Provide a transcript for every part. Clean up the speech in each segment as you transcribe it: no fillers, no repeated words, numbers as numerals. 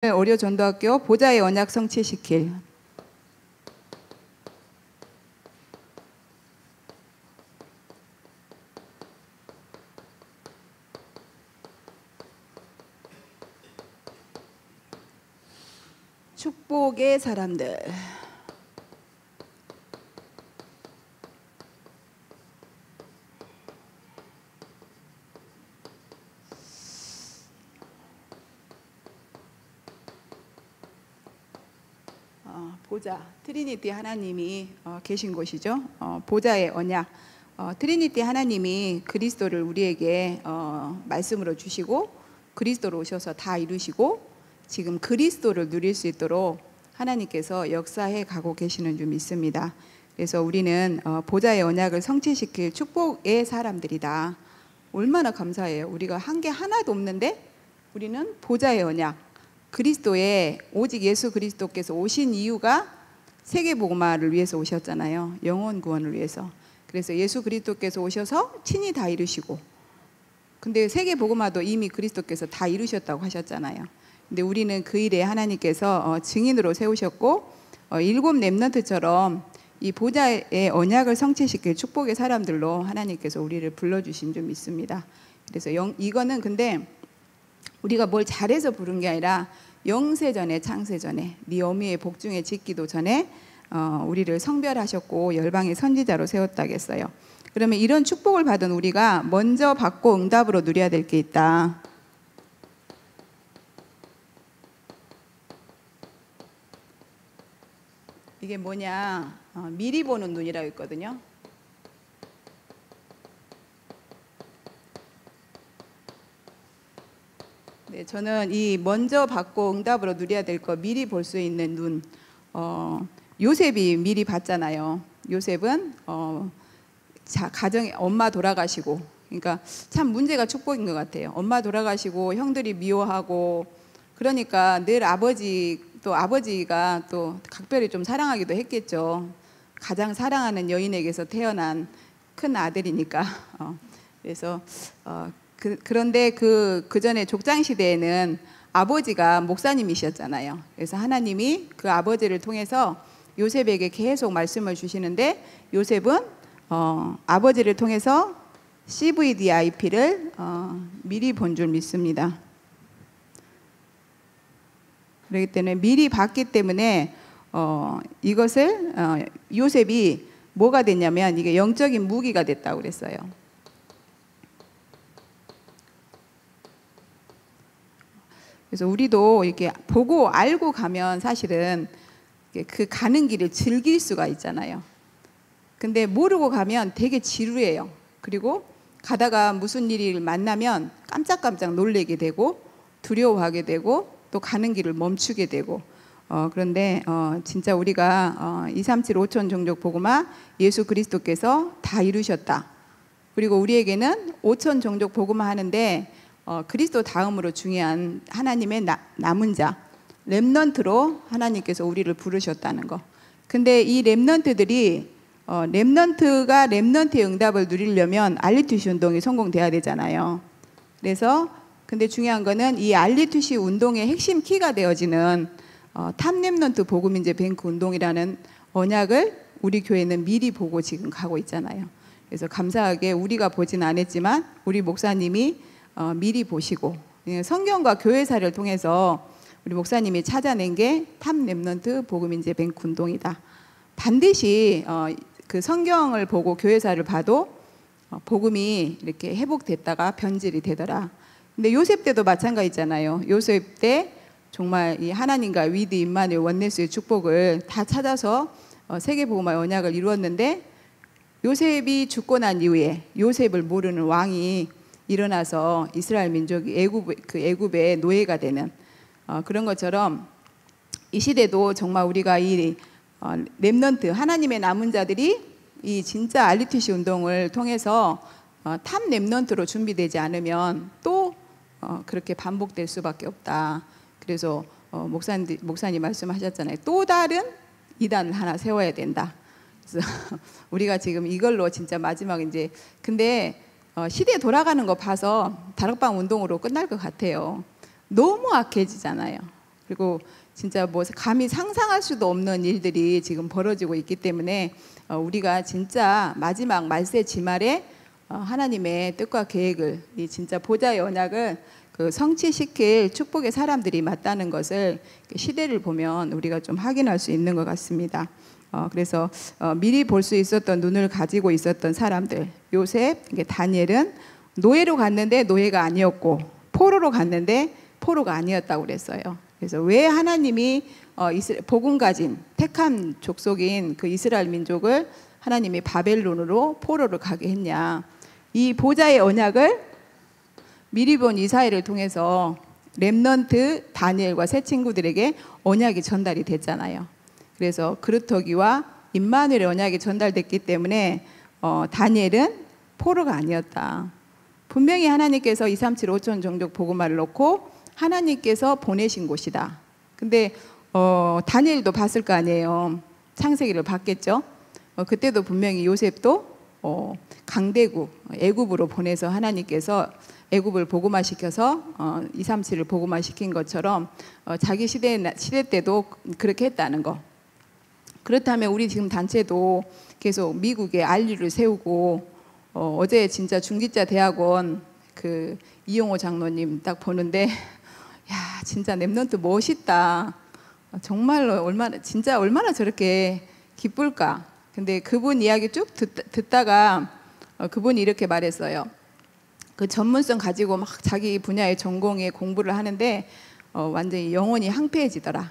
오려전도학교 보좌의 언약 성취시킬. 축복의 사람들. 보좌, 트리니티 하나님이 계신 곳이죠. 보좌의 언약. 트리니티 하나님이 그리스도를 우리에게 말씀으로 주시고 그리스도로 오셔서 다 이루시고 지금 그리스도를 누릴 수 있도록 하나님께서 역사해 가고 계시는 줄 믿습니다. 그래서 우리는 보좌의 언약을 성취시킬 축복의 사람들이다. 얼마나 감사해요. 우리가 한 게 하나도 없는데 우리는 보좌의 언약, 그리스도의 오직 예수 그리스도께서 오신 이유가 세계복음화를 위해서 오셨잖아요. 영혼 구원을 위해서. 그래서 예수 그리스도께서 오셔서 친히 다 이루시고, 근데 세계복음화도 이미 그리스도께서 다 이루셨다고 하셨잖아요. 근데 우리는 그 일에 하나님께서 증인으로 세우셨고, 일곱 렘넌트처럼 이 보좌의 언약을 성취시킬 축복의 사람들로 하나님께서 우리를 불러주신 줄 믿습니다. 그래서 이거는 근데 우리가 뭘 잘해서 부른 게 아니라 영세전에 창세전에 네 어미의 복중에 짓기도 전에 우리를 성별하셨고 열방의 선지자로 세웠다겠어요. 그러면 이런 축복을 받은 우리가 먼저 받고 응답으로 누려야 될 게 있다. 이게 뭐냐, 미리 보는 눈이라고 있거든요. 네, 저는 이 먼저 받고 응답으로 누려야 될 거 미리 볼 수 있는 눈. 요셉이 미리 봤잖아요. 요셉은 가정에 엄마 돌아가시고, 그러니까 참 문제가 축복인 것 같아요. 엄마 돌아가시고 형들이 미워하고, 그러니까 늘 아버지가 또 각별히 좀 사랑하기도 했겠죠. 가장 사랑하는 여인에게서 태어난 큰 아들이니까. 그래서 그런데 그 전에 족장 시대에는 아버지가 목사님이셨잖아요. 그래서 하나님이 그 아버지를 통해서 요셉에게 계속 말씀을 주시는데, 요셉은 아버지를 통해서 CVDIP를 미리 본 줄 믿습니다. 그렇기 때문에 미리 봤기 때문에 이것을 요셉이 뭐가 됐냐면 이게 영적인 무기가 됐다고 그랬어요. 그래서 우리도 이렇게 보고 알고 가면 사실은 그 가는 길을 즐길 수가 있잖아요. 근데 모르고 가면 되게 지루해요. 그리고 가다가 무슨 일을 만나면 깜짝깜짝 놀라게 되고 두려워하게 되고 또 가는 길을 멈추게 되고, 그런데 진짜 우리가 237 5천 종족 복음화 예수 그리스도께서 다 이루셨다. 그리고 우리에게는 5천 종족 복음화 하는데 그리스도 다음으로 중요한 하나님의 남은 자, 렘넌트로 하나님께서 우리를 부르셨다는 거. 근데 이 렘넌트들이 렘넌트가 렘넌트의 응답을 누리려면 알리투시 운동이 성공돼야 되잖아요. 그래서 근데 중요한 거는 이 알리투시 운동의 핵심 키가 되어지는 탑 렘넌트 복음인재 뱅크 운동이라는 언약을 우리 교회는 미리 보고 지금 가고 있잖아요. 그래서 감사하게 우리가 보진 않았지만 우리 목사님이 미리 보시고 성경과 교회사를 통해서 우리 목사님이 찾아낸 게 탑 렘넌트 복음인재 뱅크 운동이다. 반드시 그 성경을 보고 교회사를 봐도 복음이 이렇게 회복됐다가 변질이 되더라. 근데 요셉 때도 마찬가지잖아요. 요셉 때 정말 이 하나님과 위드 임마누엘 원네스의 축복을 다 찾아서 세계복음화의 언약을 이루었는데, 요셉이 죽고 난 이후에 요셉을 모르는 왕이 일어나서 이스라엘 민족이 애굽의 노예가 되는 그런 것처럼 이 시대도 정말 우리가 이 렘넌트 하나님의 남은 자들이 이 진짜 알리투시 운동을 통해서 탑 렘넌트로 준비되지 않으면 또 그렇게 반복될 수밖에 없다. 그래서 목사님 말씀하셨잖아요. 또 다른 이단을 하나 세워야 된다. 그래서 우리가 지금 이걸로 진짜 마지막 이제 근데 시대 돌아가는 거 봐서 다락방 운동으로 끝날 것 같아요. 너무 악해지잖아요. 그리고 진짜 뭐 감히 상상할 수도 없는 일들이 지금 벌어지고 있기 때문에 우리가 진짜 마지막 말세 지말에 하나님의 뜻과 계획을, 이 진짜 보좌의 언약을 그 성취시킬 축복의 사람들이 맞다는 것을 시대를 보면 우리가 좀 확인할 수 있는 것 같습니다. 그래서 미리 볼 수 있었던 눈을 가지고 있었던 사람들, 요셉, 다니엘은 노예로 갔는데 노예가 아니었고 포로로 갔는데 포로가 아니었다고 그랬어요. 그래서 왜 하나님이 복음 가진 택한 족속인 그 이스라엘 민족을 하나님이 바벨론으로 포로를 가게 했냐? 이 보좌의 언약을 미리 본 이사야를 통해서 렘넌트 다니엘과 세 친구들에게 언약이 전달이 됐잖아요. 그래서 그루터기와 임마누엘의 언약이 전달됐기 때문에 다니엘은 포로가 아니었다. 분명히 하나님께서 237 5천 종족 복음화를 놓고 하나님께서 보내신 곳이다. 근데 다니엘도 봤을 거 아니에요. 창세기를 봤겠죠. 그때도 분명히 요셉도 강대국 애굽으로 보내서 하나님께서 애굽을 복음화시켜서 237을 복음화시킨 것처럼 자기 시대 때도 그렇게 했다는 거. 그렇다면 우리 지금 단체도 계속 미국에 알리를 세우고 어제 진짜 중기자 대학원 그 이용호 장로님 딱 보는데 야 진짜 렘넌트 멋있다. 정말로 얼마나 저렇게 기쁠까. 근데 그분 이야기 쭉 듣다가 그분이 이렇게 말했어요. 그 전문성 가지고 막 자기 분야의 전공에 공부를 하는데 완전히 영혼이 황폐해지더라.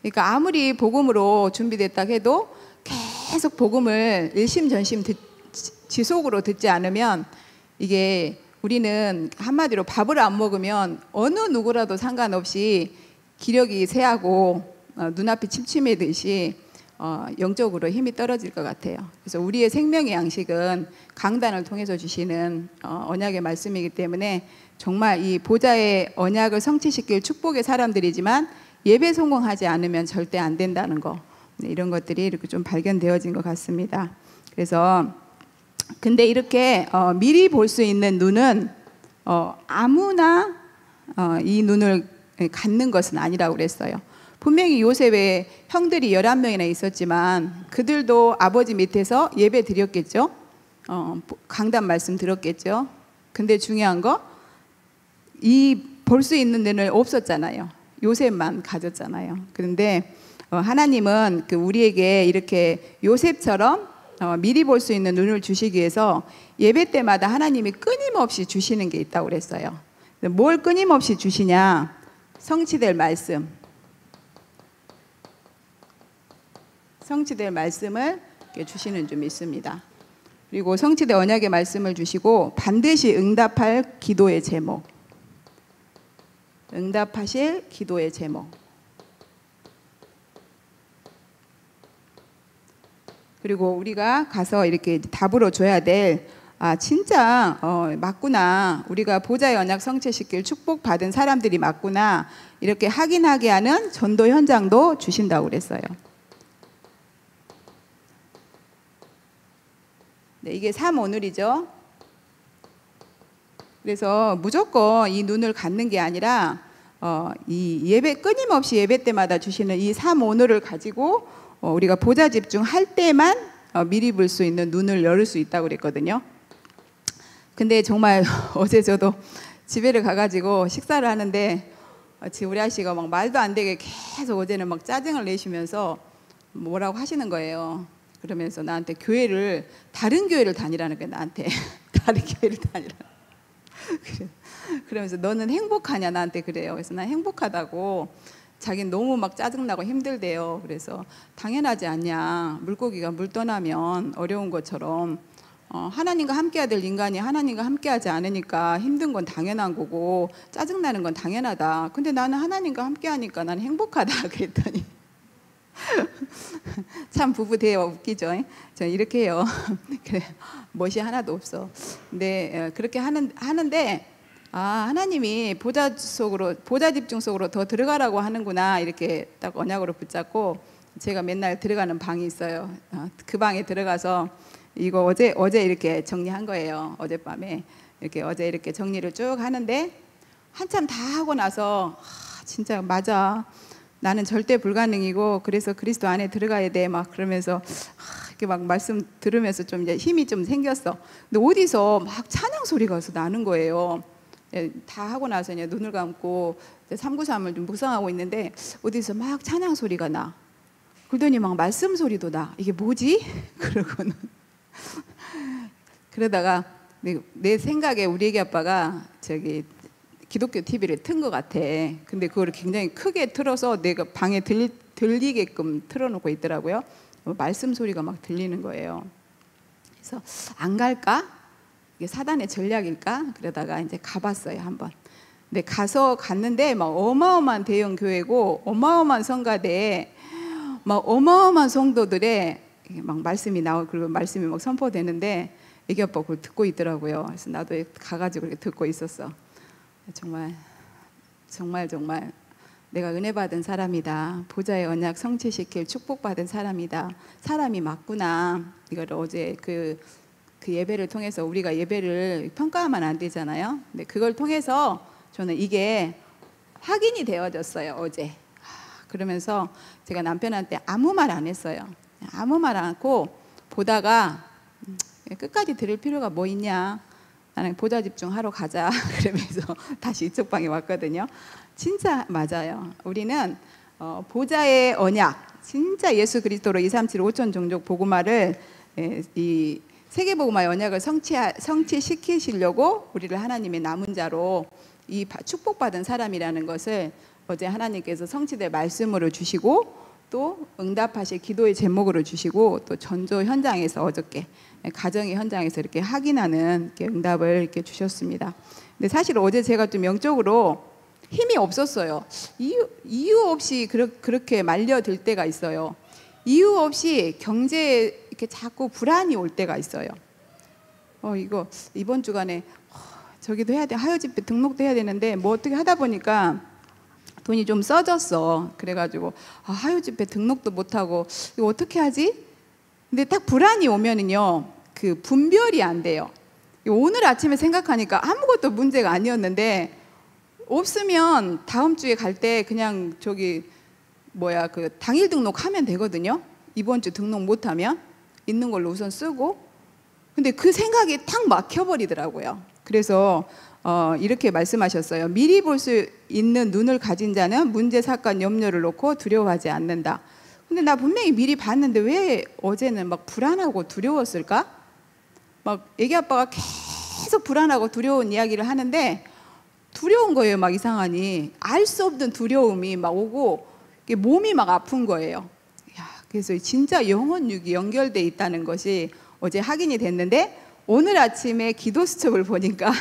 그러니까 아무리 복음으로 준비됐다 해도 계속 복음을 일심전심 지속으로 듣지 않으면 이게 우리는 한마디로 밥을 안 먹으면 어느 누구라도 상관없이 기력이 쇠하고 눈앞이 침침해듯이 영적으로 힘이 떨어질 것 같아요. 그래서 우리의 생명의 양식은 강단을 통해서 주시는 언약의 말씀이기 때문에 정말 이 보좌의 언약을 성취시킬 축복의 사람들이지만 예배 성공하지 않으면 절대 안 된다는 거, 이런 것들이 이렇게 좀 발견되어진 것 같습니다. 그래서 근데 이렇게 미리 볼 수 있는 눈은 아무나 이 눈을 갖는 것은 아니라고 그랬어요. 분명히 요셉의 형들이 11명이나 있었지만 그들도 아버지 밑에서 예배 드렸겠죠. 강단 말씀 들었겠죠. 근데 중요한 거, 이 볼 수 있는 눈을 없었잖아요. 요셉만 가졌잖아요. 그런데 하나님은 우리에게 이렇게 요셉처럼 미리 볼 수 있는 눈을 주시기 위해서 예배 때마다 하나님이 끊임없이 주시는 게 있다고 그랬어요. 뭘 끊임없이 주시냐? 성취될 말씀. 성취될 말씀을 주시는 줄 믿습니다. 그리고 성취될 언약의 말씀을 주시고 반드시 응답할 기도의 제목. 응답하실 기도의 제목. 그리고 우리가 가서 이렇게 답으로 줘야 될 진짜 맞구나. 우리가 보좌의 언약 성취시킬 축복받은 사람들이 맞구나. 이렇게 확인하게 하는 전도 현장도 주신다고 그랬어요. 네, 이게 3오늘이죠. 그래서 무조건 이 눈을 갖는 게 아니라 이 예배 끊임없이 예배 때마다 주시는 이 3오늘을 가지고 우리가 보좌 집중할 때만 미리 볼 수 있는 눈을 열을 수 있다고 그랬거든요. 근데 정말 어제 저도 집에를 가가지고 식사를 하는데 지금 우리 아씨가 막 말도 안 되게 계속 어제는 막 짜증을 내시면서 뭐라고 하시는 거예요. 그러면서 나한테 다른 교회를 다니라는 거예요. 나한테 다른 교회를 다니라. 그러면서 너는 행복하냐 나한테 그래요. 그래서 난 행복하다고. 자기는 너무 막 짜증나고 힘들대요. 그래서 당연하지 않냐. 물고기가 물 떠나면 어려운 것처럼 하나님과 함께해야 될 인간이 하나님과 함께하지 않으니까 힘든 건 당연한 거고 짜증나는 건 당연하다. 근데 나는 하나님과 함께하니까 난 행복하다 그랬더니 참 부부 대화 웃기죠. 저 이렇게 해요. 그래, 멋이 하나도 없어. 근데 그렇게 하는데 하나님이 보좌 집중 속으로 더 들어가라고 하는구나. 이렇게 딱 언약으로 붙잡고 제가 맨날 들어가는 방이 있어요. 그 방에 들어가서 이거 어제 이렇게 정리한 거예요. 어젯밤에 어제 이렇게 정리를 쭉 하는데 한참 다 하고 나서 진짜 맞아. 나는 절대 불가능이고 그래서 그리스도 안에 들어가야 돼. 막 그러면서 이렇게 막 말씀 들으면서 좀 이제 힘이 좀 생겼어. 근데 어디서 막 찬양 소리가 나는 거예요. 다 하고 나서 이제 눈을 감고 393을 좀 묵상하고 있는데 어디서 막 찬양 소리가 나. 그러더니 막 말씀 소리도 나. 이게 뭐지? 그러고는 그러다가 내 생각에 우리 애기 아빠가 저기 기독교 TV를 튼 것 같아. 근데 그거를 굉장히 크게 틀어서 내가 방에 들리게끔 틀어놓고 있더라고요. 말씀 소리가 막 들리는 거예요. 그래서 안 갈까? 이게 사단의 전략일까? 그러다가 이제 가봤어요, 한번. 근데 갔는데 막 어마어마한 대형 교회고 어마어마한 성가대에 막 어마어마한 성도들의 막 말씀이 나오고 그리고 말씀이 막 선포되는데 애기 아빠 그걸 듣고 있더라고요. 그래서 나도 가가지고 이렇게 듣고 있었어. 정말 내가 은혜 받은 사람이다. 보좌의 언약 성취시킬 축복받은 사람이다. 사람이 맞구나. 이걸 어제 그 예배를 통해서 우리가 예배를 평가하면 안 되잖아요. 근데 그걸 통해서 저는 이게 확인이 되어졌어요, 어제. 그러면서 제가 남편한테 아무 말 안 했어요. 아무 말 안 하고 보다가 끝까지 들을 필요가 뭐 있냐. 나는 보좌 집중하러 가자. 그러면서 다시 이쪽 방에 왔거든요. 진짜 맞아요. 우리는 보좌의 언약, 진짜 예수 그리스도로 237 5천 종족 복음화를 이 세계 복음화의 언약을 성취시키시려고 우리를 하나님의 남은 자로 이 축복받은 사람이라는 것을 어제 하나님께서 성취될 말씀으로 주시고 또 응답하실 기도의 제목으로 주시고 또 전조 현장에서 어저께 가정의 현장에서 이렇게 확인하는 이렇게 응답을 이렇게 주셨습니다. 근데 사실 어제 제가 좀 영적으로 힘이 없었어요. 이유 없이 그렇게 말려들 때가 있어요. 이유 없이 경제에 이렇게 자꾸 불안이 올 때가 있어요. 이거 이번 주간에 저기도 해야 돼. 하여 집회 등록도 해야 되는데 뭐 어떻게 하다 보니까 돈이 좀 써졌어. 그래가지고 하여 집회 등록도 못하고 이거 어떻게 하지? 근데 딱 불안이 오면은요 그 분별이 안 돼요. 오늘 아침에 생각하니까 아무것도 문제가 아니었는데 없으면 다음 주에 갈 때 그냥 저기 그 당일 등록하면 되거든요. 이번 주 등록 못하면 있는 걸로 우선 쓰고. 근데 그 생각이 탁 막혀버리더라고요. 그래서 이렇게 말씀하셨어요. 미리 볼 수 있는 눈을 가진 자는 문제, 사건, 염려를 놓고 두려워하지 않는다. 근데 나 분명히 미리 봤는데 왜 어제는 막 불안하고 두려웠을까? 막 애기 아빠가 계속 불안하고 두려운 이야기를 하는데 두려운 거예요. 막 이상하니 알 수 없는 두려움이 막 오고 몸이 막 아픈 거예요. 그래서 진짜 영혼육이 연결돼 있다는 것이 어제 확인이 됐는데 오늘 아침에 기도 수첩을 보니까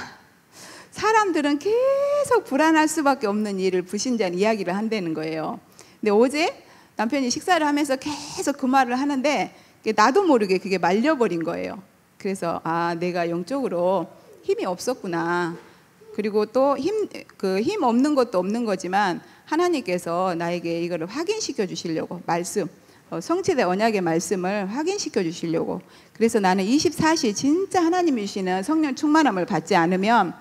사람들은 계속 불안할 수밖에 없는 일을 불신자는 이야기를 한다는 거예요. 근데 어제 남편이 식사를 하면서 계속 그 말을 하는데 나도 모르게 그게 말려버린 거예요. 그래서 내가 영적으로 힘이 없었구나. 그리고 또 힘 없는 것도 없는 거지만 하나님께서 나에게 이거를 확인시켜 주시려고 말씀, 성취된 언약의 말씀을 확인시켜 주시려고. 그래서 나는 24시 진짜 하나님이 주시는 성령 충만함을 받지 않으면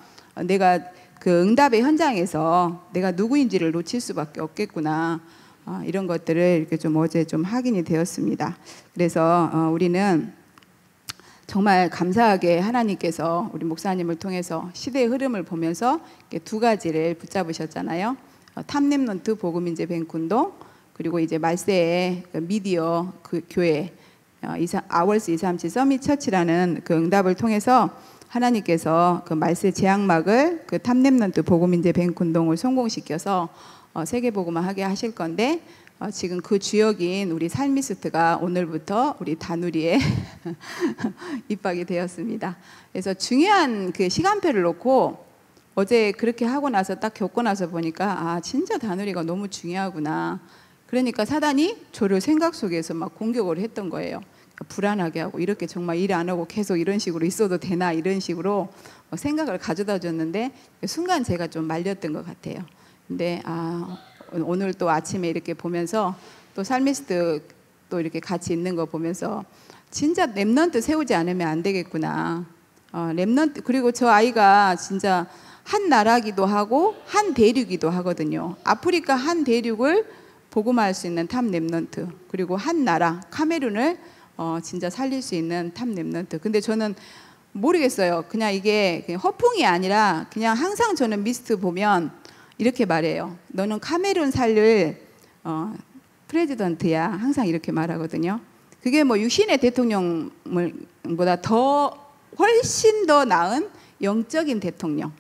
내가 그 응답의 현장에서 내가 누구인지를 놓칠 수밖에 없겠구나. 이런 것들을 이렇게 좀 어제 좀 확인이 되었습니다. 그래서 우리는 정말 감사하게 하나님께서 우리 목사님을 통해서 시대의 흐름을 보면서 두 가지를 붙잡으셨잖아요. 탑랩런트 복음인재 뱅군동, 그리고 이제 말세의 미디어 그 교회 아월스 237 서밋 처치라는 그 응답을 통해서 하나님께서 그 말세 제약막을 그 탑랩런트 복음인재 뱅군동을 성공시켜서 세계 복음화 하게 하실 건데 지금 그 주역인 우리 살미스트가 오늘부터 우리 다누리에 입학이 되었습니다. 그래서 중요한 그 시간표를 놓고 어제 그렇게 하고 나서 딱 겪고 나서 보니까 진짜 다누리가 너무 중요하구나. 그러니까 사단이 저를 생각 속에서 막 공격을 했던 거예요. 불안하게 하고 이렇게 정말 일 안 하고 계속 이런 식으로 있어도 되나 이런 식으로 생각을 가져다 줬는데 순간 제가 좀 말렸던 것 같아요. 근데 오늘 또 아침에 이렇게 보면서 또 살미스트 또 이렇게 같이 있는 거 보면서 진짜 랩넌트 세우지 않으면 안 되겠구나. 랩넌트. 그리고 저 아이가 진짜 한 나라기도 하고 한 대륙이기도 하거든요. 아프리카 한 대륙을 복음화할 수 있는 탑 렘넌트, 그리고 한 나라 카메룬을 진짜 살릴 수 있는 탑 렘넌트. 근데 저는 모르겠어요. 그냥 이게 그냥 허풍이 아니라 그냥 항상 저는 미스트 보면 이렇게 말해요. 너는 카메룬 살릴 프레지던트야. 항상 이렇게 말하거든요. 그게 뭐 육신의 대통령보다 훨씬 더 나은 영적인 대통령.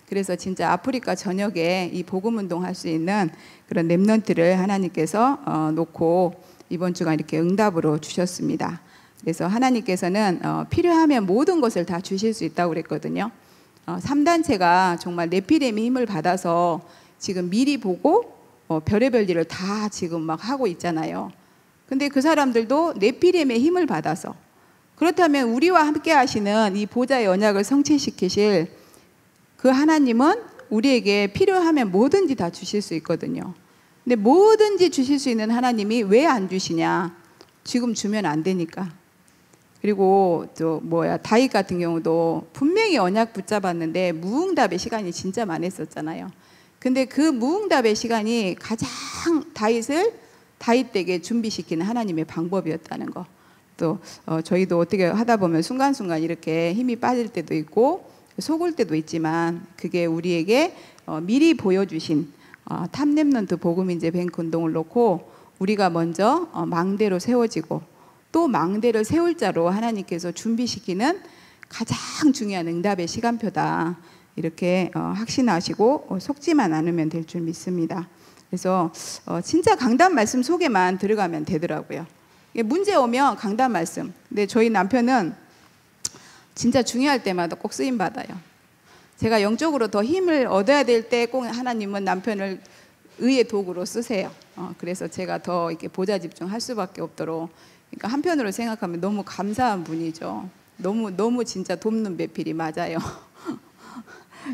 그래서 진짜 아프리카 전역에 이 복음 운동할 수 있는 그런 렘넌트를 하나님께서 놓고 이번 주간 이렇게 응답으로 주셨습니다. 그래서 하나님께서는 필요하면 모든 것을 다 주실 수 있다고 그랬거든요. 3단체가 정말 네피림의 힘을 받아서 지금 미리 보고 별의별 일을 다 지금 막 하고 있잖아요. 근데 그 사람들도 네피림의 힘을 받아서, 그렇다면 우리와 함께 하시는 이 보좌의 언약을 성취시키실 그 하나님은 우리에게 필요하면 뭐든지 다 주실 수 있거든요. 근데 뭐든지 주실 수 있는 하나님이 왜 안 주시냐? 지금 주면 안 되니까. 그리고 또 다윗 같은 경우도 분명히 언약 붙잡았는데 무응답의 시간이 진짜 많았었잖아요. 근데 그 무응답의 시간이 가장 다윗에게 준비시키는 하나님의 방법이었다는 거. 또 저희도 어떻게 하다 보면 순간순간 이렇게 힘이 빠질 때도 있고 속을 때도 있지만, 그게 우리에게 미리 보여주신 탑 렘넌트 복음인재 뱅크 운동을 놓고 우리가 먼저 망대로 세워지고 또 망대를 세울 자로 하나님께서 준비시키는 가장 중요한 응답의 시간표다. 이렇게 확신하시고 속지만 않으면 될 줄 믿습니다. 그래서 진짜 강단 말씀 속에만 들어가면 되더라고요. 문제 오면 강단 말씀. 근데 저희 남편은 진짜 중요할 때마다 꼭 쓰임 받아요. 제가 영적으로 더 힘을 얻어야 될 때 꼭 하나님은 남편을 의의 도구로 쓰세요. 그래서 제가 더 이렇게 보좌 집중할 수밖에 없도록. 그러니까 한편으로 생각하면 너무 감사한 분이죠. 너무 진짜 돕는 배필이 맞아요.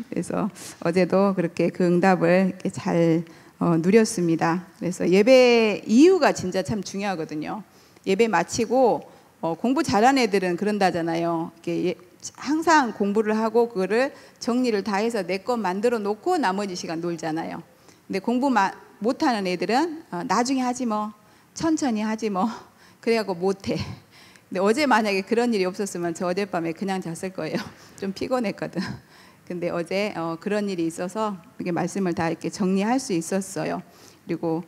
그래서 어제도 그렇게 그 응답을 이렇게 잘 누렸습니다. 그래서 예배 이유가 진짜 참 중요하거든요. 예배 마치고 공부 잘하는 애들은 그런다잖아요. 이렇게 항상 공부를 하고 그거를 정리를 다 해서 내 것 만들어 놓고 나머지 시간 놀잖아요. 근데 공부 못하는 애들은 나중에 하지 뭐, 천천히 하지 뭐, 그래갖고 못해. 근데 어제 만약에 그런 일이 없었으면 저 어젯밤에 그냥 잤을 거예요. 좀 피곤했거든. 근데 어제 그런 일이 있어서 이렇게 말씀을 다 이렇게 정리할 수 있었어요. 그리고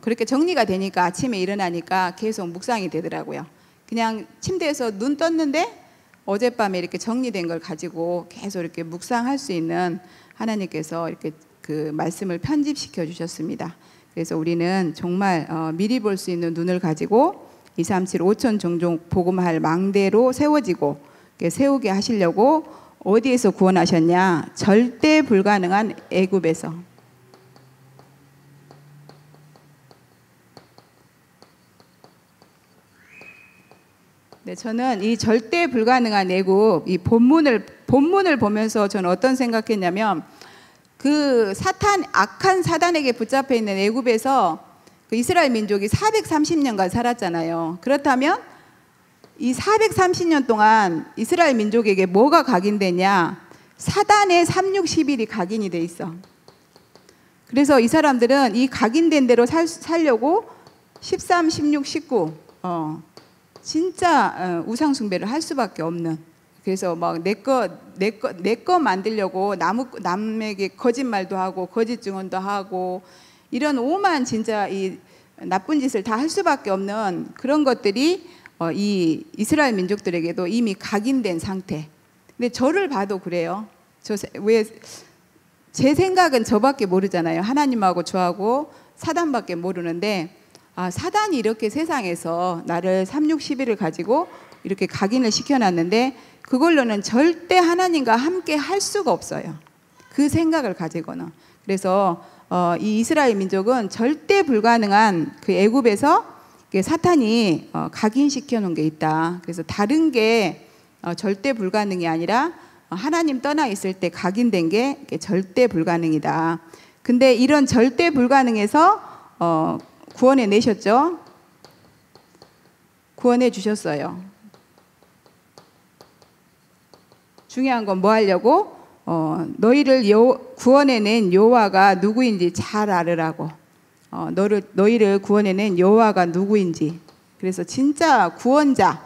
그렇게 정리가 되니까 아침에 일어나니까 계속 묵상이 되더라고요. 그냥 침대에서 눈 떴는데 어젯밤에 이렇게 정리된 걸 가지고 계속 이렇게 묵상할 수 있는 하나님께서 이렇게 그 말씀을 편집시켜 주셨습니다. 그래서 우리는 정말 미리 볼 수 있는 눈을 가지고 237 5천 종종 복음할 망대로 세워지고 세우게 하시려고 어디에서 구원하셨냐? 절대 불가능한 애굽에서. 네, 저는 이 절대 불가능한 애굽, 이 본문을 보면서 저는 어떤 생각했냐면, 그 악한 사단에게 붙잡혀 있는 애굽에서 그 이스라엘 민족이 430년간 살았잖아요. 그렇다면 이 430년 동안 이스라엘 민족에게 뭐가 각인되냐? 사단의 3611이 각인이 돼 있어. 그래서 이 사람들은 이 각인된 대로 살려고 13, 16, 19 진짜 우상 숭배를 할 수밖에 없는. 그래서 막 내 거 만들려고 남에게 거짓말도 하고 거짓 증언도 하고 이런 오만 진짜 이 나쁜 짓을 다 할 수밖에 없는 그런 것들이 이 이스라엘 민족들에게도 이미 각인된 상태. 근데 저를 봐도 그래요. 제 생각은 저밖에 모르잖아요. 하나님하고 저하고 사단밖에 모르는데, 사단이 이렇게 세상에서 나를 3611을 가지고 이렇게 각인을 시켜놨는데 그걸로는 절대 하나님과 함께 할 수가 없어요. 그 생각을 가지고는. 그래서 이 이스라엘 민족은 절대 불가능한 그 애굽에서 사탄이 각인시켜 놓은 게 있다. 그래서 다른 게 절대 불가능이 아니라 하나님 떠나 있을 때 각인된 게 절대 불가능이다. 근데 이런 절대 불가능에서 구원해 내셨죠? 구원해 주셨어요. 중요한 건 뭐 하려고? 너희를 구원해낸 여호와가 누구인지 잘 알으라고. 너희를 구원해낸 여호와가 누구인지. 그래서 진짜 구원자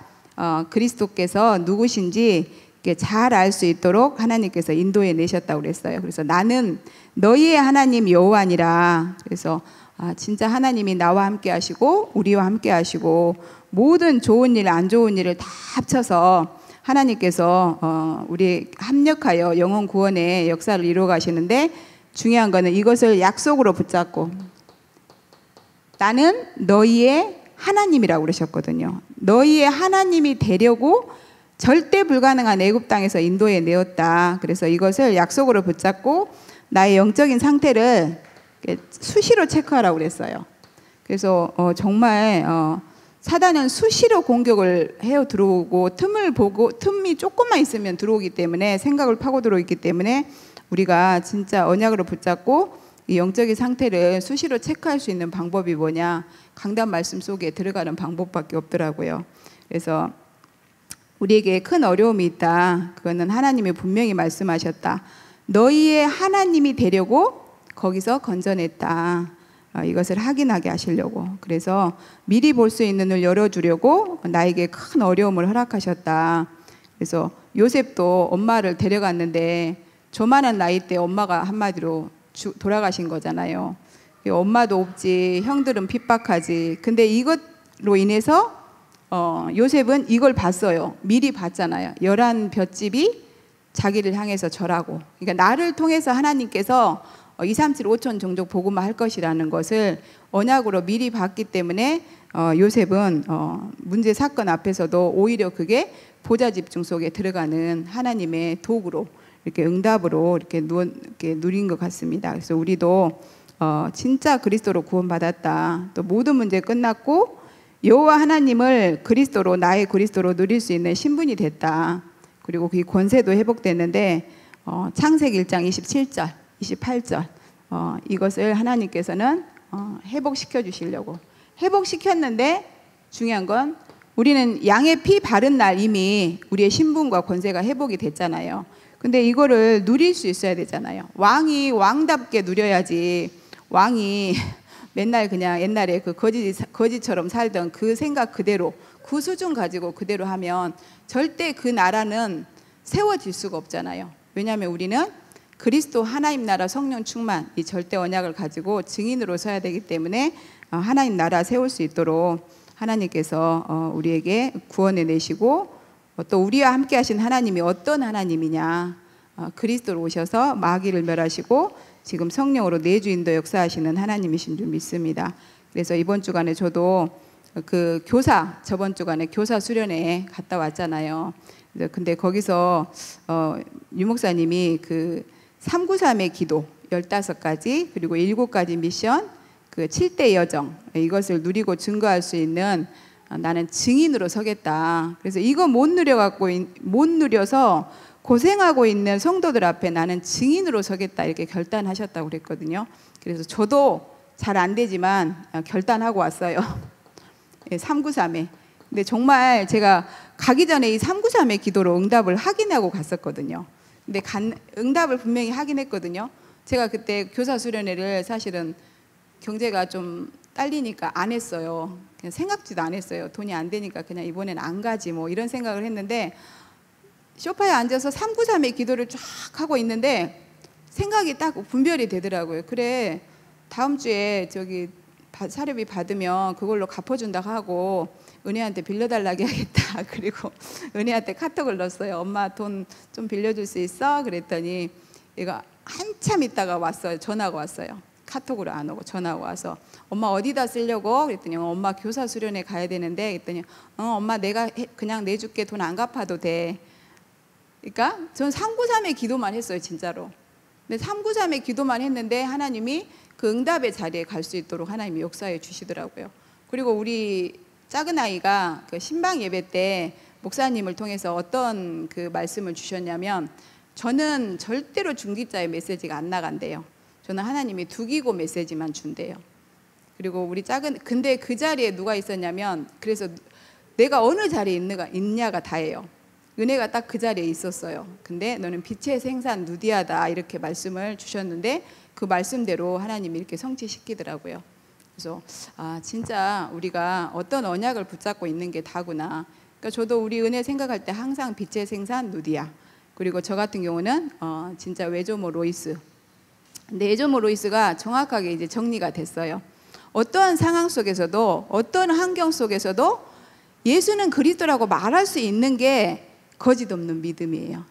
그리스도께서 누구신지 잘 알 수 있도록 하나님께서 인도해 내셨다고 그랬어요. 그래서 나는 너희의 하나님 여호와니라. 그래서 진짜 하나님이 나와 함께 하시고 우리와 함께 하시고 모든 좋은 일, 안 좋은 일을 다 합쳐서 하나님께서 우리 합력하여 영혼 구원의 역사를 이루어 가시는데, 중요한 거는 이것을 약속으로 붙잡고 나는 너희의 하나님이라고 그러셨거든요. 너희의 하나님이 되려고 절대 불가능한 애굽 땅에서 인도해 내었다. 그래서 이것을 약속으로 붙잡고 나의 영적인 상태를 수시로 체크하라고 그랬어요. 그래서 정말 사단은 수시로 공격을 해어 들어오고 틈이 조금만 있으면 들어오기 때문에, 생각을 파고 들어오기 때문에 우리가 진짜 언약으로 붙잡고 이 영적인 상태를 수시로 체크할 수 있는 방법이 뭐냐, 강단 말씀 속에 들어가는 방법밖에 없더라고요. 그래서 우리에게 큰 어려움이 있다. 그거는 하나님이 분명히 말씀하셨다. 너희의 하나님이 되려고 거기서 건져냈다. 이것을 확인하게 하시려고. 그래서 미리 볼 수 있는 눈을 열어주려고 나에게 큰 어려움을 허락하셨다. 그래서 요셉도 엄마를 데려갔는데 저만한 나이 때 엄마가 한마디로 돌아가신 거잖아요. 엄마도 없지, 형들은 핍박하지. 근데 이것로 인해서 요셉은 이걸 봤어요. 미리 봤잖아요. 11 볏집이 자기를 향해서 절하고. 그러니까 나를 통해서 하나님께서 2, 3, 7, 5천 종족 복음화 할 것이라는 것을 언약으로 미리 봤기 때문에 요셉은 문제 사건 앞에서도 오히려 그게 보좌 집중 속에 들어가는 하나님의 도구로, 이렇게 응답으로 이렇게 누린 것 같습니다. 그래서 우리도 진짜 그리스도로 구원받았다. 또 모든 문제 끝났고 여호와 하나님을 그리스도로, 나의 그리스도로 누릴 수 있는 신분이 됐다. 그리고 그 권세도 회복됐는데 창세기 1장 27절 28절 이것을 하나님께서는 회복시켜 주시려고 회복시켰는데, 중요한 건 우리는 양의 피 바른 날 이미 우리의 신분과 권세가 회복이 됐잖아요. 근데 이거를 누릴 수 있어야 되잖아요. 왕이 왕답게 누려야지. 왕이 맨날 그냥 옛날에 그 거지처럼 살던 그 생각 그대로, 그 수준 가지고 그대로 하면 절대 그 나라는 세워질 수가 없잖아요. 왜냐하면 우리는 그리스도 하나님 나라 성령 충만 이 절대 언약을 가지고 증인으로 서야 되기 때문에 하나님 나라 세울 수 있도록 하나님께서 우리에게 구원해 내시고, 또 우리와 함께 하신 하나님이 어떤 하나님이냐, 그리스도로 오셔서 마귀를 멸하시고 지금 성령으로 내주인도 역사하시는 하나님이신 줄 믿습니다. 그래서 이번 주간에 저도 그 저번 주간에 교사 수련회 갔다 왔잖아요. 근데 거기서 유 목사님이 그 393의 기도 15가지 그리고 7가지 미션, 그 7대 여정, 이것을 누리고 증거할 수 있는 나는 증인으로 서겠다. 그래서 이거 못 누려서 고생하고 있는 성도들 앞에 나는 증인으로 서겠다, 이렇게 결단하셨다고 그랬거든요. 그래서 저도 잘 안 되지만 결단하고 왔어요. 393에. 근데 정말 제가 가기 전에 이 393의 기도로 응답을 확인하고 갔었거든요. 근데 응답을 분명히 확인했거든요. 제가 그때 교사 수련회를 사실은 경제가 좀 딸리니까 안 했어요. 그냥 생각지도 안 했어요. 돈이 안 되니까 그냥 이번엔 안 가지 뭐 이런 생각을 했는데, 소파에 앉아서 393의 기도를 쫙 하고 있는데 생각이 딱 분별이 되더라고요. 그래, 다음 주에 저기 사례비 받으면 그걸로 갚아준다 하고 은혜한테 빌려달라고 하겠다. 그리고 은혜한테 카톡을 넣었어요. 엄마 돈 좀 빌려줄 수 있어? 그랬더니 얘가 한참 있다가 왔어요. 전화가 왔어요. 카톡으로 안 오고 전화가 와서 엄마 어디다 쓰려고? 그랬더니 엄마 교사 수련회 가야 되는데, 그랬더니 엄마 내가 그냥 내줄게. 돈 안 갚아도 돼. 그러니까 저는 393의 기도만 했어요, 진짜로. 근데 393의 기도만 했는데 하나님이 그 응답의 자리에 갈 수 있도록 하나님이 역사해 주시더라고요. 그리고 우리 작은 아이가 그 신방 예배 때 목사님을 통해서 어떤 그 말씀을 주셨냐면, 저는 절대로 중직자의 메시지가 안 나간대요. 저는 하나님이 두기고 메시지만 준대요. 그리고 우리 근데 그 자리에 누가 있었냐면, 그래서 내가 어느 자리에 있냐가 다예요. 은혜가 딱 그 자리에 있었어요. 근데 너는 빛의 생산 누디아다 이렇게 말씀을 주셨는데 그 말씀대로 하나님이 이렇게 성취시키더라고요. 그래서 진짜 우리가 어떤 언약을 붙잡고 있는 게 다구나. 그러니까 저도 우리 은혜 생각할 때 항상 빛의 생산 누디아, 그리고 저 같은 경우는 진짜 외조모 로이스. 근데 외조모 로이스가 정확하게 이제 정리가 됐어요. 어떠한 상황 속에서도 어떤 환경 속에서도 예수는 그리스도라고 말할 수 있는 게 거짓 없는 믿음이에요.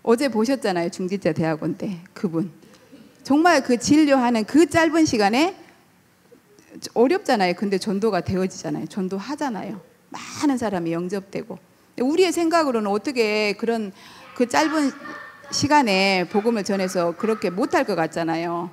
어제 보셨잖아요. 중지자 대학원 때 그분 정말 그 진료하는 그 짧은 시간에 어렵잖아요. 근데 전도가 되어지잖아요. 전도하잖아요. 많은 사람이 영접되고. 우리의 생각으로는 어떻게 그런 그 짧은 시간에 복음을 전해서 그렇게 못할 것 같잖아요.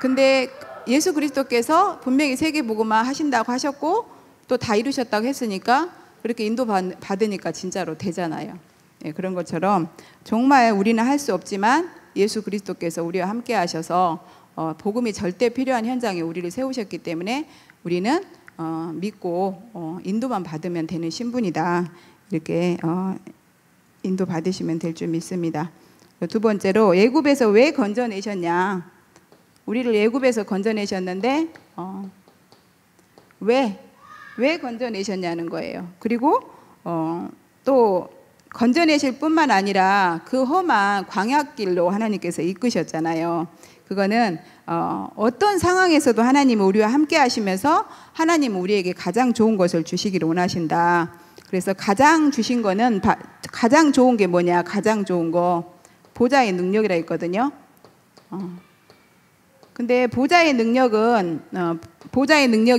근데 예수 그리스도께서 분명히 세계 복음화 하신다고 하셨고 또 다 이루셨다고 했으니까 그렇게 인도 받으니까 진짜로 되잖아요. 예, 그런 것처럼 정말 우리는 할 수 없지만 예수 그리스도께서 우리와 함께 하셔서 복음이 절대 필요한 현장에 우리를 세우셨기 때문에 우리는 믿고 인도만 받으면 되는 신분이다. 이렇게 인도 받으시면 될 줄 믿습니다. 두 번째로 애굽에서 왜 건져내셨냐. 우리를 애굽에서 건져내셨는데 왜 건져내셨냐는 거예요. 그리고 또 건져내실 뿐만 아니라 그 험한 광야길로 하나님께서 이끄셨잖아요. 그거는 어떤 상황에서도 하나님은 우리와 함께 하시면서 하나님은 우리에게 가장 좋은 것을 주시기를 원하신다. 그래서 가장 주신 거는 가장 좋은 게 뭐냐. 가장 좋은 거 보좌의 능력이라 했거든요. 근데 보좌의 능력이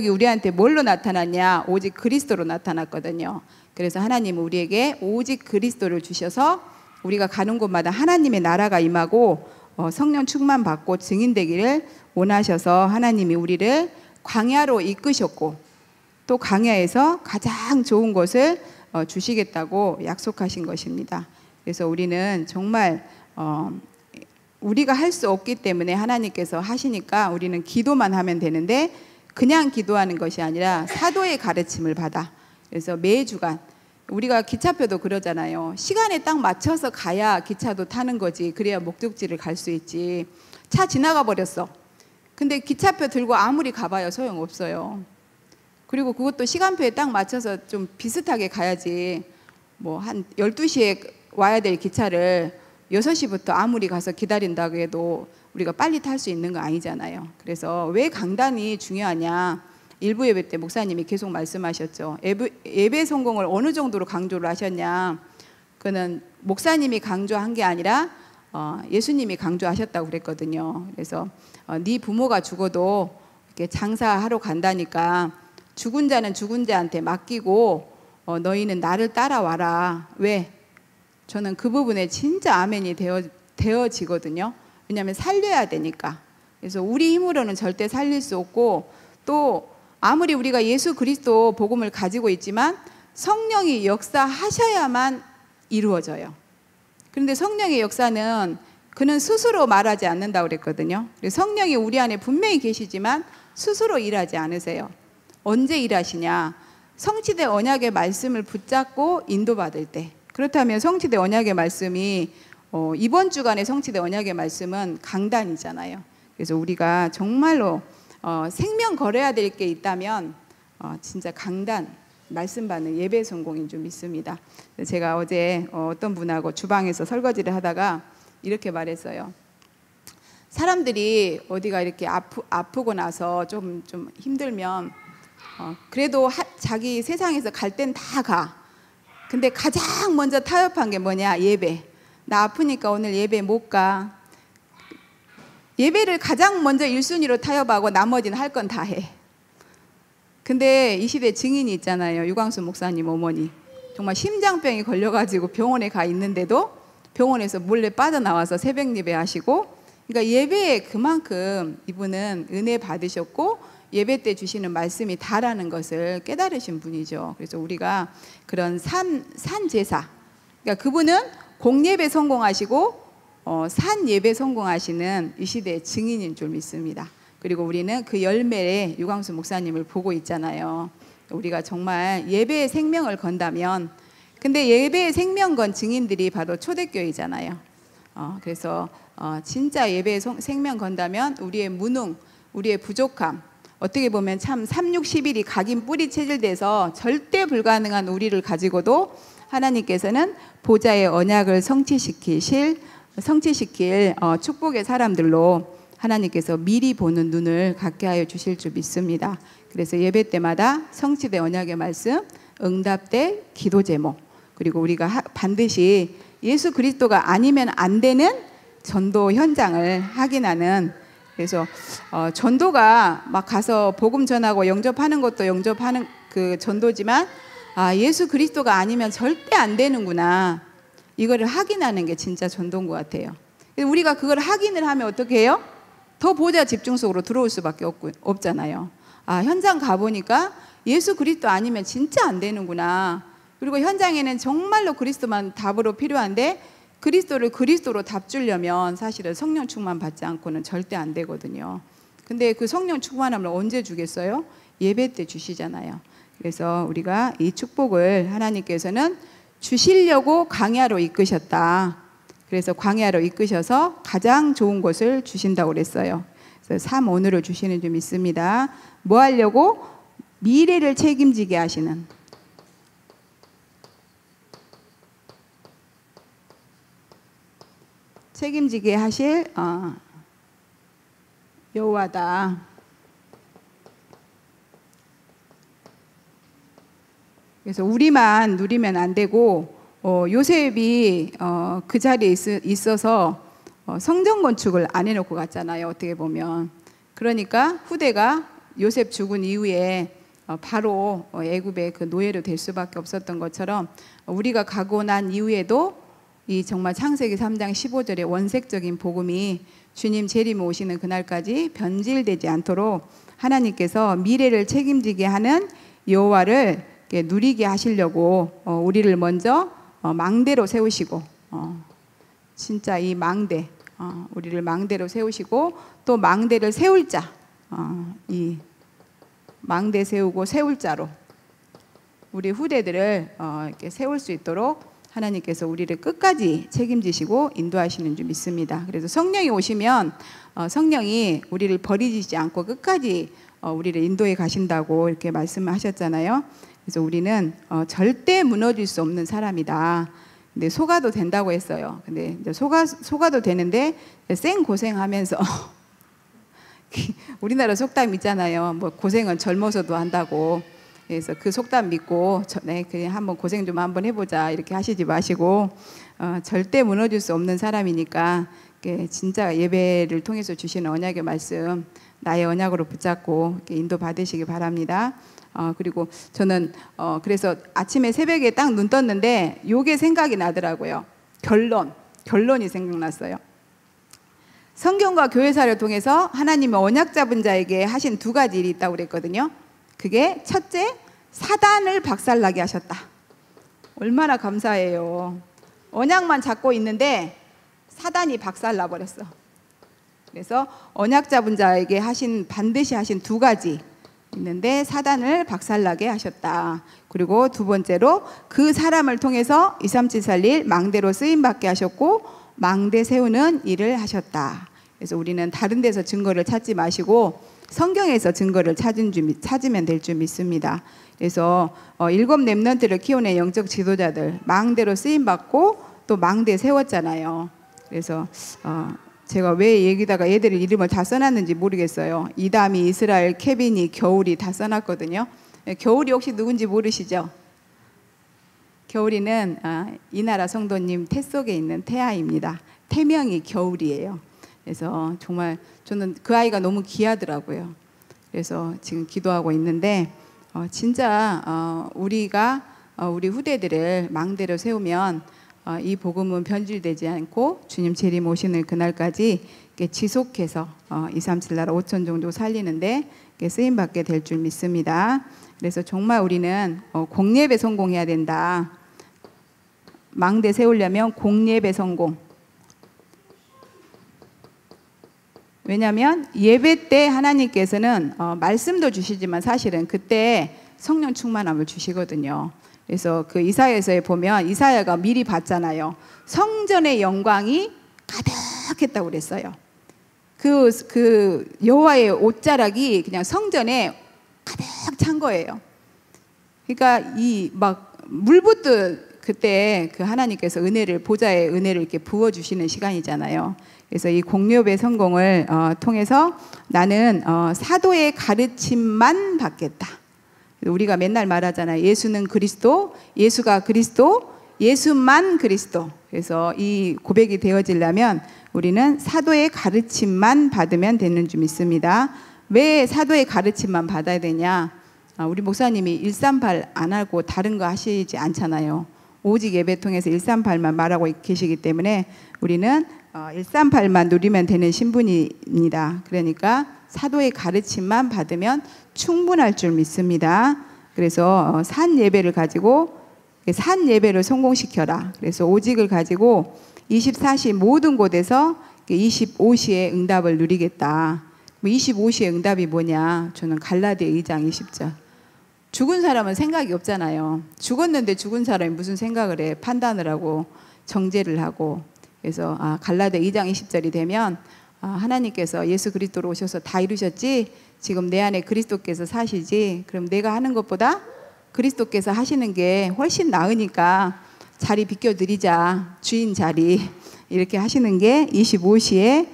우리한테 뭘로 나타났냐? 오직 그리스도로 나타났거든요. 그래서 하나님은 우리에게 오직 그리스도를 주셔서 우리가 가는 곳마다 하나님의 나라가 임하고 성령 충만 받고 증인되기를 원하셔서 하나님이 우리를 광야로 이끄셨고 또 광야에서 가장 좋은 것을 주시겠다고 약속하신 것입니다. 그래서 우리는 정말 우리가 할 수 없기 때문에 하나님께서 하시니까 우리는 기도만 하면 되는데 그냥 기도하는 것이 아니라 사도의 가르침을 받아. 그래서 매주간 우리가 기차표도 그러잖아요. 시간에 딱 맞춰서 가야 기차도 타는 거지. 그래야 목적지를 갈 수 있지. 차 지나가 버렸어. 근데 기차표 들고 아무리 가봐야 소용없어요. 그리고 그것도 시간표에 딱 맞춰서 좀 비슷하게 가야지. 뭐 한 12시에 와야 될 기차를 6시부터 아무리 가서 기다린다고 해도 우리가 빨리 탈 수 있는 거 아니잖아요. 그래서 왜 강단이 중요하냐. 일부 예배 때 목사님이 계속 말씀하셨죠. 예배 성공을 어느 정도로 강조를 하셨냐. 그는 목사님이 강조한 게 아니라 예수님이 강조하셨다고 그랬거든요. 그래서 네 부모가 죽어도 이렇게 장사하러 간다니까 죽은 자는 죽은 자한테 맡기고 너희는 나를 따라와라. 왜? 저는 그 부분에 진짜 아멘이 되어지거든요. 왜냐하면 살려야 되니까. 그래서 우리 힘으로는 절대 살릴 수 없고 또 아무리 우리가 예수 그리스도 복음을 가지고 있지만 성령이 역사하셔야만 이루어져요. 그런데 성령의 역사는 그는 스스로 말하지 않는다고 그랬거든요. 성령이 우리 안에 분명히 계시지만 스스로 일하지 않으세요. 언제 일하시냐? 성취된 언약의 말씀을 붙잡고 인도받을 때. 그렇다면 성취된 언약의 말씀이 이번 주간의 성취된 언약의 말씀은 강단이잖아요. 그래서 우리가 정말로 생명 걸어야 될 게 있다면 진짜 강단 말씀 받는 예배 성공인 줄 믿습니다. 제가 어제 어떤 분하고 주방에서 설거지를 하다가 이렇게 말했어요. 사람들이 어디가 이렇게 아프고 나서 좀 힘들면 그래도 자기 세상에서 갈 땐 다 가. 근데 가장 먼저 타협한 게 뭐냐? 예배. 나 아프니까 오늘 예배 못 가. 예배를 가장 먼저 1순위로 타협하고 나머지는 할 건 다 해. 근데 이 시대 증인이 있잖아요. 유광수 목사님 어머니. 정말 심장병이 걸려가지고 병원에 가 있는데도 병원에서 몰래 빠져나와서 새벽 예배 하시고, 그러니까 예배에 그만큼 이분은 은혜 받으셨고 예배 때 주시는 말씀이 다라는 것을 깨달으신 분이죠. 그래서 우리가 그런 산 제사, 그러니까 그분은 공예배 성공하시고 산 예배 성공하시는 이 시대의 증인인 줄 믿습니다. 그리고 우리는 그 열매에 유광수 목사님을 보고 있잖아요. 우리가 정말 예배의 생명을 건다면 근데 예배의 생명건 증인들이 바로 초대교회잖아요. 그래서 진짜 예배의 생명 건다면 우리의 무능, 우리의 부족함, 어떻게 보면 참 3, 6, 11이 각인 뿌리 체질돼서 절대 불가능한 우리를 가지고도 하나님께서는 보좌의 언약을 성취시킬 축복의 사람들로 하나님께서 미리 보는 눈을 갖게 하여 주실 줄 믿습니다. 그래서 예배 때마다 성취된 언약의 말씀, 응답된 기도 제목, 그리고 우리가 반드시 예수 그리스도가 아니면 안 되는 전도 현장을 확인하는, 그래서 전도가 막 가서 복음 전하고 영접하는 것도 영접하는 그 전도지만 예수 그리스도가 아니면 절대 안 되는구나, 이거를 확인하는 게 진짜 전도인 것 같아요. 우리가 그걸 확인을 하면 어떻게 해요? 더 보좌 집중 속으로 들어올 수밖에 없잖아요. 현장 가보니까 예수 그리스도 아니면 진짜 안 되는구나. 그리고 현장에는 정말로 그리스도만 답으로 필요한데 그리스도를 그리스도로 답 주려면 사실은 성령 충만 받지 않고는 절대 안 되거든요. 근데 그 성령 충만함을 언제 주겠어요? 예배 때 주시잖아요. 그래서 우리가 이 축복을 하나님께서는 주시려고 광야로 이끄셨다. 그래서 광야로 이끄셔서 가장 좋은 것을 주신다고 그랬어요. 그래서 3:5를 주시는 줄 믿습니다. 뭐 하려고? 미래를 책임지게 하시는, 책임지게 하실 여호와다. 그래서 우리만 누리면 안 되고 요셉이 그 자리에 있어서 성전 건축을 안 해놓고 갔잖아요. 어떻게 보면. 그러니까 후대가 요셉 죽은 이후에 바로 애굽의 그 노예로 될 수밖에 없었던 것처럼 우리가 가고 난 이후에도 이 정말 창세기 3장 15절의 원색적인 복음이 주님 재림 오시는 그날까지 변질되지 않도록 하나님께서 미래를 책임지게 하는 여호와를 누리게 하시려고 우리를 먼저 망대로 세우시고, 진짜 이 망대, 우리를 망대로 세우시고 또 망대를 세울 자, 이 망대 세우고 세울 자로 우리 후대들을 이렇게 세울 수 있도록 하나님께서 우리를 끝까지 책임지시고 인도하시는 줄 믿습니다. 그래서 성령이 오시면 성령이 우리를 버리지 않고 끝까지 우리를 인도해 가신다고 이렇게 말씀하셨잖아요. 그래서 우리는 절대 무너질 수 없는 사람이다. 근데 속아도 된다고 했어요. 근데 이제 속아도 되는데 생 고생하면서 우리나라 속담 있잖아요. 뭐 고생은 젊어서도 한다고. 그래서 그 속담 믿고 그냥 한번 고생 좀 한번 해보자 이렇게 하시지 마시고 절대 무너질 수 없는 사람이니까 진짜 예배를 통해서 주시는 언약의 말씀 나의 언약으로 붙잡고 인도 받으시기 바랍니다. 그리고 저는 그래서 아침에 새벽에 딱 눈 떴는데 요게 생각이 나더라고요. 결론이 생각났어요. 성경과 교회사를 통해서 하나님의 언약 잡은 자에게 하신 2가지 일이 있다고 그랬거든요. 그게 첫째, 사단을 박살나게 하셨다. 얼마나 감사해요. 언약만 잡고 있는데 사단이 박살나 버렸어. 그래서 언약 잡은 자에게 반드시 하신 2가지 있는데 사단을 박살나게 하셨다. 그리고 2번째로 그 사람을 통해서 23741 망대로 쓰임받게 하셨고 망대 세우는 일을 하셨다. 그래서 우리는 다른 데서 증거를 찾지 마시고 성경에서 증거를 찾으면 될 줄 믿습니다. 그래서 7 렘넌트를 키우는 영적 지도자들 망대로 쓰임받고 또 망대 세웠잖아요. 그래서 제가 왜 여기다가 얘들 이름을 다 써놨는지 모르겠어요. 이담이, 이스라엘, 케빈이, 겨울이 다 써놨거든요. 겨울이 혹시 누군지 모르시죠? 겨울이는 이 나라 성도님 태 속에 있는 태아입니다. 태명이 겨울이에요. 그래서 정말 저는 그 아이가 너무 귀하더라고요. 그래서 지금 기도하고 있는데 진짜 우리가 우리 후대들을 망대로 세우면 이 복음은 변질되지 않고 주님 재림 오시는 그날까지 지속해서 237 나라 5천 정도 살리는데 쓰임받게 될 줄 믿습니다. 그래서 정말 우리는 공예배 성공해야 된다. 망대 세우려면 공예배 성공. 왜냐하면 예배 때 하나님께서는 말씀도 주시지만 사실은 그때 성령 충만함을 주시거든요. 그래서 그 이사야서에 보면 이사야가 미리 봤잖아요. 성전의 영광이 가득했다고 그랬어요. 그 여호와의 옷자락이 그냥 성전에 가득 찬 거예요. 그러니까 이 막 물붓듯 그때 그 하나님께서 은혜를, 보좌의 은혜를 이렇게 부어 주시는 시간이잖아요. 그래서 이 공료배 성공을 통해서 나는 사도의 가르침만 받겠다. 우리가 맨날 말하잖아요. 예수는 그리스도, 예수가 그리스도, 예수만 그리스도. 그래서 이 고백이 되어지려면 우리는 사도의 가르침만 받으면 되는 줄 믿습니다. 왜 사도의 가르침만 받아야 되냐? 우리 목사님이 138 안 하고 다른 거 하시지 않잖아요. 오직 예배 통해서 138만 말하고 계시기 때문에 우리는 138만 누리면 되는 신분입니다. 그러니까 사도의 가르침만 받으면 충분할 줄 믿습니다. 그래서 산 예배를 가지고 산 예배를 성공시켜라. 그래서 오직을 가지고 24시 모든 곳에서 25시의 응답을 누리겠다. 25시의 응답이 뭐냐? 저는 갈라디아 2장 20절. 죽은 사람은 생각이 없잖아요. 죽었는데 죽은 사람이 무슨 생각을 해? 판단을 하고 정죄를 하고. 그래서 갈라디아 2장 20절이 되면 하나님께서 예수 그리스도로 오셔서 다 이루셨지? 지금 내 안에 그리스도께서 사시지? 그럼 내가 하는 것보다 그리스도께서 하시는 게 훨씬 나으니까 자리 비켜드리자. 주인 자리 이렇게 하시는 게 25시에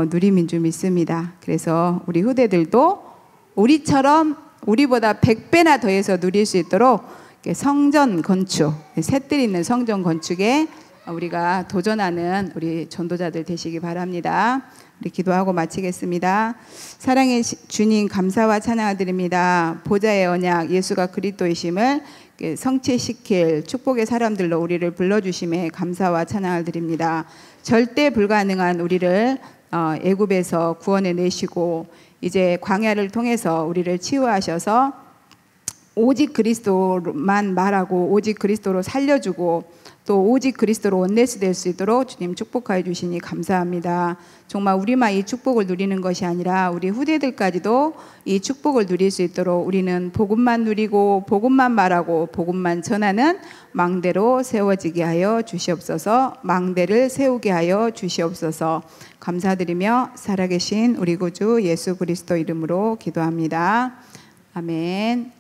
누림인 줄 믿습니다. 그래서 우리 후대들도 우리보다 100배나 더해서 누릴 수 있도록 성전 건축, 셋들 있는 성전 건축에 우리가 도전하는 우리 전도자들 되시기 바랍니다. 우리 기도하고 마치겠습니다. 사랑의 주님, 감사와 찬양을 드립니다. 보좌의 언약 예수가 그리스도이심을 성취시킬 축복의 사람들로 우리를 불러주심에 감사와 찬양을 드립니다. 절대 불가능한 우리를 애굽에서 구원해 내시고 이제 광야를 통해서 우리를 치유하셔서 오직 그리스도만 말하고 오직 그리스도로 살려주고 또 오직 그리스도로 원내스 될 수 있도록 주님 축복하여 주시니 감사합니다. 정말 우리만 이 축복을 누리는 것이 아니라 우리 후대들까지도 이 축복을 누릴 수 있도록 우리는 복음만 누리고 복음만 말하고 복음만 전하는 망대로 세워지게 하여 주시옵소서. 망대를 세우게 하여 주시옵소서. 감사드리며 살아계신 우리 구주 예수 그리스도 이름으로 기도합니다. 아멘.